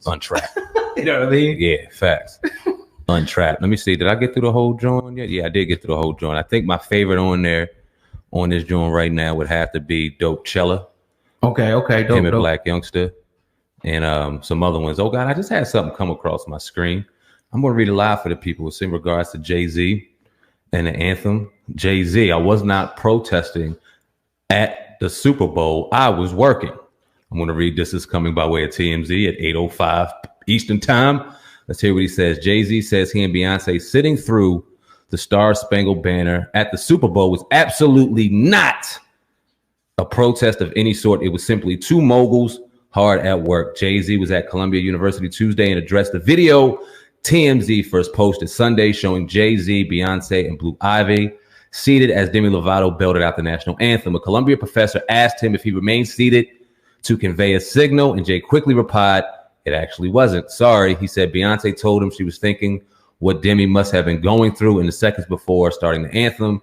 Untrapped. You know what I mean? Yeah, facts. Untrapped. Let me see. Did I get through the whole joint yet? Yeah, I did get through the whole joint. I think my favorite on there, on this joint right now, would have to be Dope Chella. Okay. Dope. Him and Black Youngster. And some other ones. Oh, God, I just had something come across my screen. I'm going to read it live for the people. It's in regards to Jay-Z and the Anthem. Jay-Z, I was not protesting at the Super Bowl. I was working. I'm going to read this. Is coming by way of TMZ at 8:05 Eastern Time. Let's hear what he says. Jay-Z says he and Beyonce sitting through the Star Spangled Banner at the Super Bowl was absolutely not a protest of any sort. It was simply two moguls hard at work. Jay-Z was at Columbia University Tuesday and addressed the video TMZ first posted Sunday showing Jay-Z, Beyonce, and Blue Ivy seated as Demi Lovato belted out the national anthem. A Columbia professor asked him if he remained seated to convey a signal, and Jay quickly replied, "It actually wasn't. Sorry." He said Beyonce told him she was thinking what Demi must have been going through in the seconds before starting the anthem.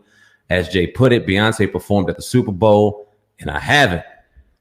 As Jay put it, Beyonce performed at the Super Bowl, and I haven't.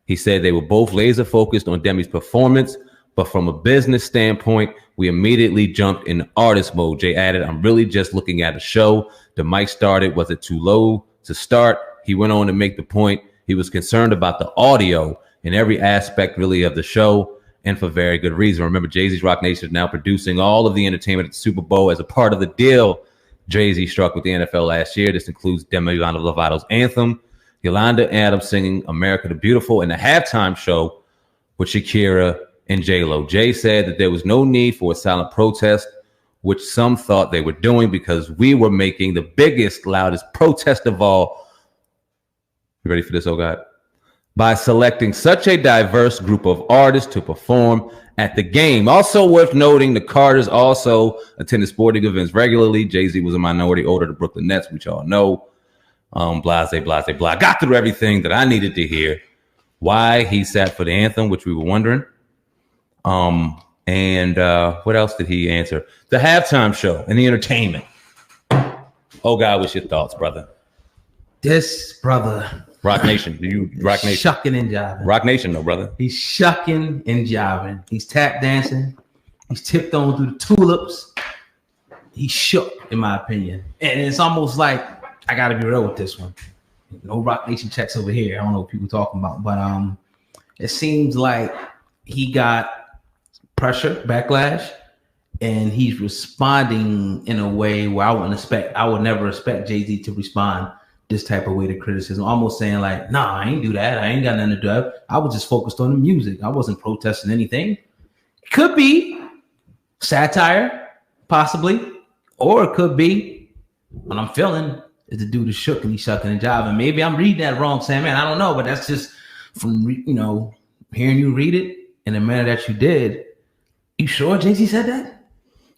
He said they were both laser focused on Demi's performance, but from a business standpoint, we immediately jumped into artist mode. Jay added, "I'm really just looking at a show. The mic started. Was it too low to start?" He went on to make the point he was concerned about the audio in every aspect really of the show, and for very good reason. Remember, Jay-Z's Rock Nation is now producing all of the entertainment at the Super Bowl as a part of the deal Jay-Z struck with the NFL last year. This includes Demi Lovato's Anthem, Yolanda Adams singing America the Beautiful, and the halftime show with Shakira and J-Lo. Jay said that there was no need for a silent protest, which some thought they were doing because we were making the biggest, loudest protest of all. You ready for this, oh God? By selecting such a diverse group of artists to perform at the game. Also worth noting, the Carters also attended sporting events regularly. Jay-Z was a minority owner of the Brooklyn Nets, which y'all know. Blase. Got through everything that I needed to hear. Why he sat for the anthem, which we were wondering. And what else did he answer? The halftime show and the entertainment. Oh God, what's your thoughts, brother? This brother. Rock Nation. Do you Rock Nation? Shucking and jiving. Rock Nation, no, brother. He's shucking and jiving. He's tap dancing. He's tiptoeing through the tulips. He's shook, in my opinion. And it's almost like, I got to be real with this one. No Rock Nation checks over here. I don't know what people talking about. But it seems like he got pressure, backlash, and he's responding in a way where I would never expect Jay-Z to respond this type of way to criticism, almost saying like, nah, I ain't do that. I ain't got nothing to do that. I was just focused on the music. I wasn't protesting anything. It could be satire, possibly, or it could be what I'm feeling is the dude is shook and he's shucking and jiving. Maybe I'm reading that wrong, SamAnt. I don't know, but that's just from, hearing you read it in the manner that you did. You sure Jay-Z said that?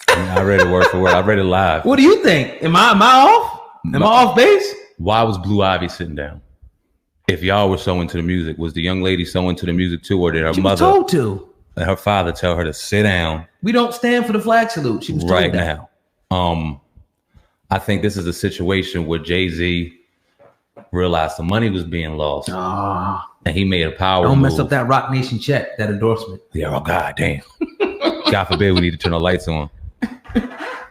I read it word for word. I read it live. What do you think? Am I off? Am I off base? Why was Blue Ivy sitting down? If y'all were so into the music, was the young lady so into the music too, or did her mother was told to? And her father tell her to sit down? We don't stand for the flag salute. She was told right that. Now. I think this is a situation where Jay-Z realized the money was being lost, and he made a power Don't move. mess up that Rock Nation check, that endorsement. Yeah, oh God damn. God forbid we need to turn the lights on.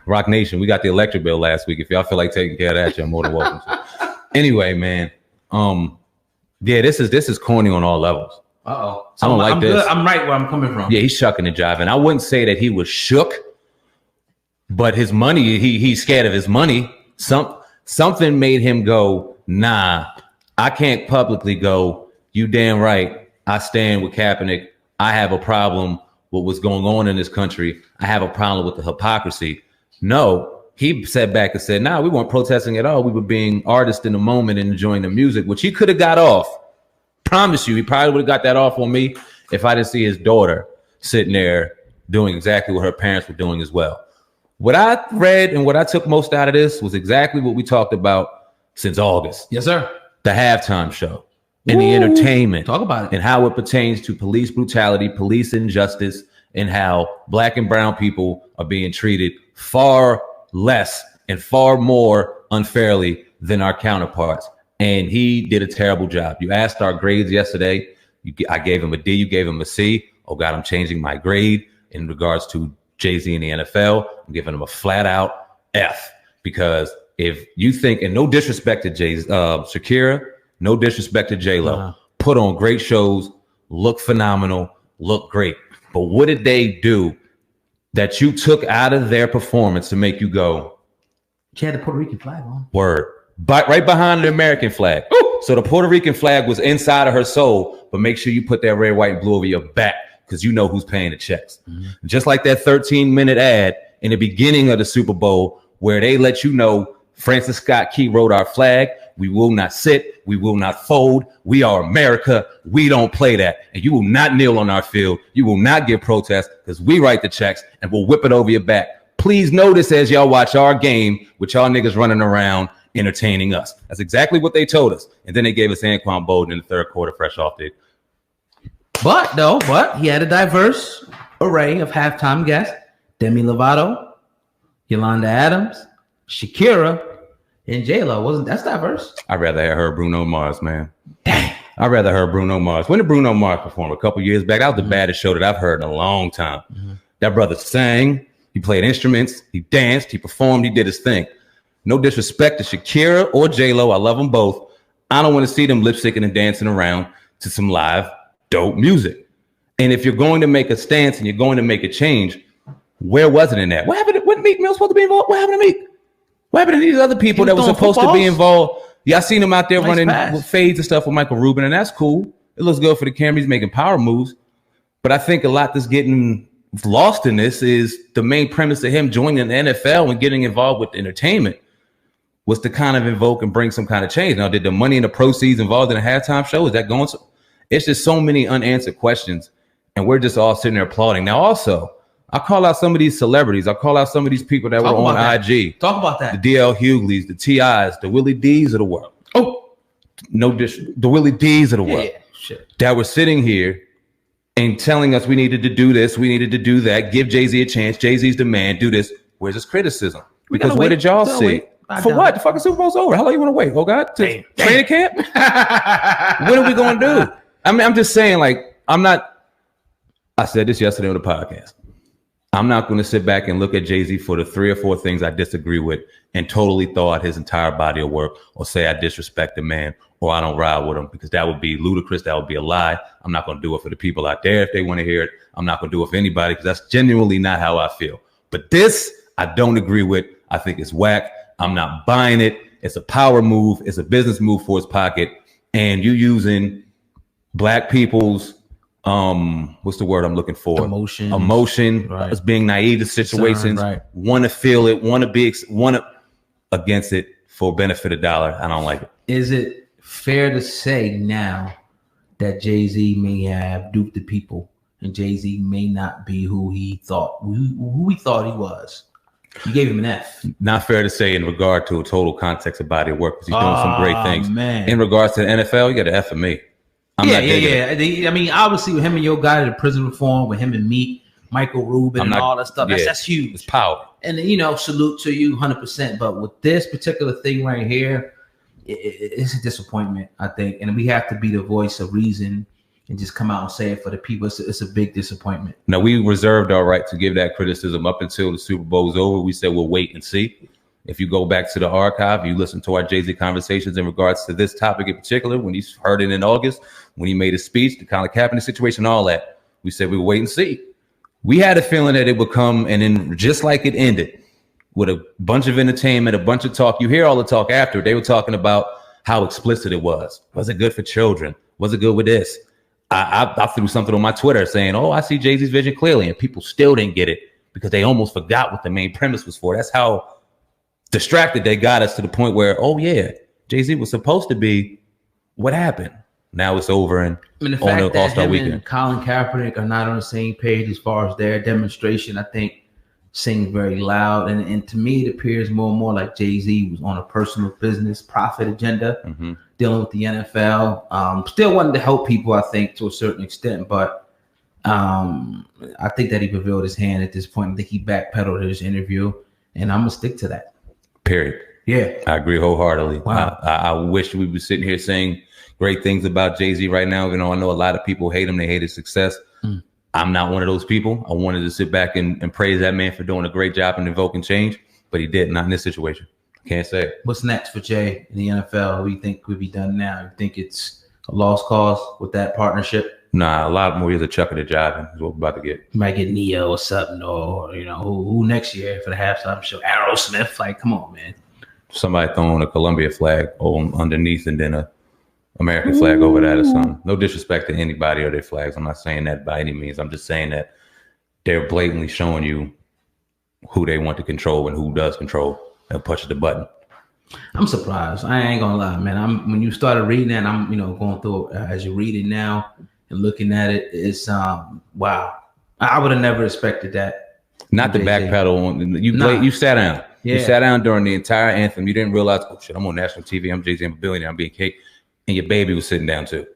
Rock Nation, we got the electric bill last week. If y'all feel like taking care of that, you're more than welcome to. Anyway, man. Yeah, this is corny on all levels. Uh-oh. So I don't like this. Good. I'm right where I'm coming from. Yeah, he's shucking and jiving. I wouldn't say that he was shook, but his money, he's scared of his money. Something made him go, nah, I can't publicly go, you damn right, I stand with Kaepernick. I have a problem with what's going on in this country. I have a problem with the hypocrisy. No, he sat back and said, nah, we weren't protesting at all. We were being artists in the moment and enjoying the music, which he could have got off. Promise you, he probably would have got that off on me if I didn't see his daughter sitting there doing exactly what her parents were doing as well. What I read and what I took most out of this was exactly what we talked about since August. Yes, sir. The halftime show and the entertainment. Talk about it. And how it pertains to police brutality, police injustice, and how Black and brown people are being treated far less and far more unfairly than our counterparts. And he did a terrible job. You asked our grades yesterday. I gave him a D. You gave him a C. Oh, God, I'm changing my grade. in regards to Jay-Z in the NFL. I'm giving him a flat out F, because if you think, and no disrespect to Shakira, no disrespect to J-Lo, put on great shows, look phenomenal, look great. But what did they do that you took out of their performance to make you go? She had the Puerto Rican flag on. Word. But right behind the American flag. Ooh. So the Puerto Rican flag was inside of her soul, but make sure you put that red, white, and blue over your back, because you know who's paying the checks. Mm-hmm. Just like that 13-minute ad in the beginning of the Super Bowl, where they let you know Francis Scott Key wrote our flag. We will not sit. We will not fold. We are America. We don't play that. And you will not kneel on our field. You will not give protests, because we write the checks and we'll whip it over your back. Please notice as y'all watch our game with y'all niggas running around entertaining us. That's exactly what they told us. And then they gave us Anquan Bolden in the third quarter, fresh off the. But he had a diverse array of halftime guests. Demi Lovato, Yolanda Adams, Shakira, and J-Lo. That's diverse. I'd rather have heard Bruno Mars, man. Damn. I'd rather heard Bruno Mars. When did Bruno Mars perform? A couple years back. That was the baddest show that I've heard in a long time. Mm-hmm. That brother sang. He played instruments. He danced. He performed. He did his thing. No disrespect to Shakira or J-Lo. I love them both. I don't want to see them lip syncing and dancing around to some live dope music. And if you're going to make a stance and you're going to make a change, where was it in that? What happened? What Meek Mill supposed to be involved? What happened to Meek? What happened to these other people that were supposed to be involved? Yeah, I seen him out there running with fades and stuff with Michael Rubin, and that's cool. It looks good for the camera. He's making power moves. But I think a lot that's getting lost in this is the main premise of him joining the NFL and getting involved with entertainment was to kind of invoke and bring some kind of change. Now, did the money and the proceeds involved in a halftime show, is that going? It's just so many unanswered questions, and we're just all sitting there applauding. Now, also, I call out some of these celebrities. I call out some of these people that were on IG. Talk about that. The DL Hugleys, the TIs, the Willie D's of the world. Oh, no dish. The Willie D's of the world. Yeah, shit. That were sitting here and telling us we needed to do this, we needed to do that, give Jay-Z a chance, Jay-Z's the man, do this. Where's his criticism? Because what did y'all see? For what? The fucking Super Bowl's over. How long you want to wait? Oh, God? To training camp? What are we going to do? I mean, I'm just saying, like, I said this yesterday on the podcast. I'm not going to sit back and look at Jay-Z for the 3 or 4 things I disagree with and totally throw out his entire body of work or say I disrespect the man or I don't ride with him, because that would be ludicrous. That would be a lie. I'm not going to do it for the people out there if they want to hear it. I'm not going to do it for anybody, because that's genuinely not how I feel. But this, I don't agree with. I think it's whack. I'm not buying it. It's a power move. It's a business move for his pocket. And you using black people's what's the word I'm looking for? Emotion, right. As being naive to situations, right. Want to feel it, want to against it for benefit of dollar. I don't like it. Is it fair to say now that Jay-Z may have duped the people and Jay-Z may not be who he thought he was? You gave him an F. Not fair to say in regard to a total context of body of work, because he's doing some great things. Man. In regards to the NFL, you got an F for me. I mean, obviously, with him and your guy, the prison reform, with him and Meek, Michael Rubin, and all that stuff, that's huge. It's power. And, salute to you 100%. But with this particular thing right here, it's a disappointment, I think. And we have to be the voice of reason and just come out and say it for the people. It's a big disappointment. Now, we reserved our right to give that criticism up until the Super Bowl is over. We said we'll wait and see. If you go back to the archive, you listen to our Jay-Z conversations in regards to this topic in particular, when he heard it in August, when he made his speech, the Colin Kaepernick situation, all that, we said we would wait and see. We had a feeling that it would come, and then just like it ended, with a bunch of entertainment, a bunch of talk. You hear all the talk after. They were talking about how explicit it was. Was it good for children? Was it good with this? I threw something on my Twitter saying, I see Jay-Z's vision clearly, and people still didn't get it because they almost forgot what the main premise was for. That's how distracted they got us, to the point where, Jay-Z was supposed to be what happened. Now it's over, and the fact that All-Star Weekend and Colin Kaepernick are not on the same page as far as their demonstration, I think, sings very loud. And to me, it appears more and more like Jay-Z was on a personal business profit agenda, dealing with the NFL. Still wanted to help people, I think, to a certain extent, but I think that he revealed his hand at this point. I think he backpedaled his interview, and I'm gonna stick to that. Period. Yeah, I agree wholeheartedly. Wow. I wish we were sitting here saying great things about Jay-Z right now. I know a lot of people hate him. They hate his success. I'm not one of those people. I wanted to sit back and praise that man for doing a great job in invoking change, but he did not in this situation. Can't say it. What's next for Jay in the NFL? What do you think could be done now? You think it's a lost cause with that partnership? Nah, a lot more years of chucking and jiving is what we're about to get. You might get Neo or something, or who next year for the halftime show? Aerosmith, like, come on, man. Somebody throwing a Columbia flag on underneath and then a American flag over that or something. No disrespect to anybody or their flags. I'm not saying that by any means. I'm just saying that they're blatantly showing you who they want to control and who does control and pushes the button. I'm surprised. I ain't gonna lie, man. When you started reading that, I'm going through it as you read it now and looking at it. It's wow. I would have never expected that. Not the backpedal on you sat down. Yeah. You sat down during the entire anthem. You didn't realize, oh shit, I'm on national TV. I'm Jayz. I'm a billionaire. I'm being cake. And your baby was sitting down too.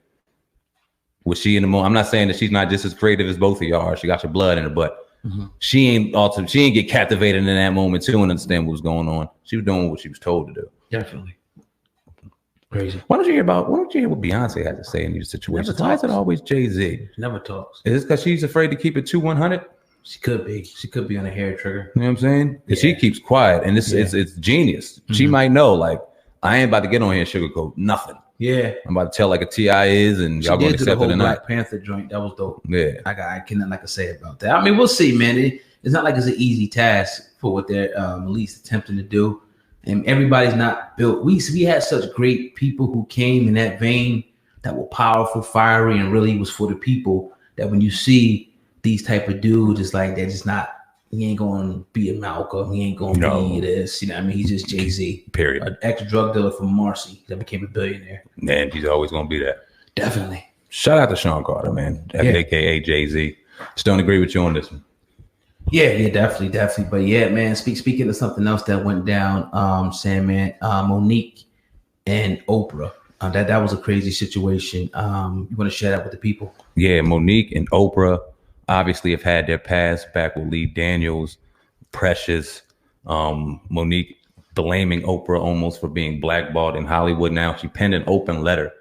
Was she in the moment? I'm not saying that she's not just as creative as both of y'all are. She got your blood in her, but she ain't get captivated in that moment too and understand what was going on. She was doing what she was told to do. Definitely. Crazy. Why don't you hear what Beyonce had to say in these situations? Why is it always Jay-Z? Never talks. Is this because she's afraid to keep it 2-100? She could be. She could be on a hair trigger. You know what I'm saying? Because she keeps quiet, and it's genius. She might know, like, I ain't about to get on here and sugarcoat nothing. Yeah, I'm about to tell like a T.I. is, and y'all gonna accept it or not. Black Panther joint, that was dope. Yeah, I cannot like I say about that. I mean, we'll see, man. It's not like it's an easy task for what they're at least attempting to do, and everybody's not built. We had such great people who came in that vein that were powerful, fiery, and really was for the people. That when you see these type of dudes, it's like they're just not. He ain't going to be a Malcolm. He ain't going to be this. You know what I mean? He's just Jay-Z. Period. An ex-drug dealer from Marcy that became a billionaire. Man, he's always going to be that. Definitely. Shout out to Sean Carter, man. A.K.A. Jay-Z. Just don't agree with you on this one. Yeah, definitely. But yeah, man, speaking of something else that went down, SamAnt, Monique and Oprah. That was a crazy situation. You want to share that with the people? Yeah, Monique and Oprah obviously have had their past back with Lee Daniels, Precious, Monique blaming Oprah almost for being blackballed in Hollywood now. She penned an open letter